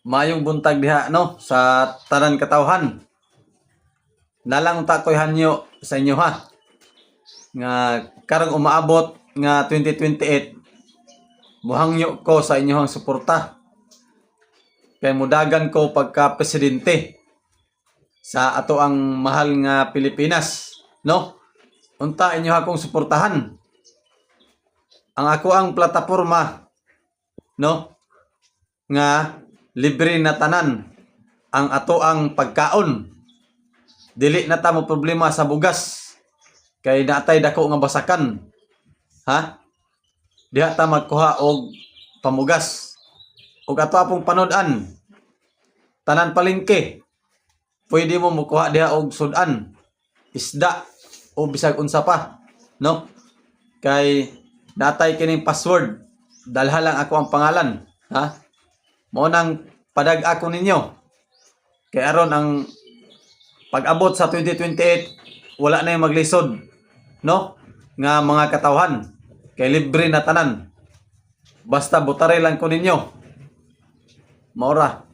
Mayong buntag diha no sa tanan katawhan. Nalang ta koy hanyo sa inyo ha. Nga karong umaabot nga 2028 muhangyo ko sa inyong suporta. Kay mudagan ko pagka presidente sa ato ang mahal nga Pilipinas, no? Unta inyo akong suportahan. Ang ako ang plataporma, no? Nga libre na tanan ang ato ang pagkaon. Dili na ta mo problema sa bugas kay natay dako nga basakan. Ha? Diha ta magkuha og pamugas. Ug ato apong panud-an tanan palengke. Pwede mo mukuha diha og sudan, isda o bisag unsa pa, no? Kay natay kining password. Dalha lang ako ang pangalan, ha? Mao nang padag-ako ninyo. Kay aron ang pag-abot sa 2028 wala na yung maglisod, no? Nga mga katawhan. Kay libre na tanan. Basta butare lang ko ninyo. Maura.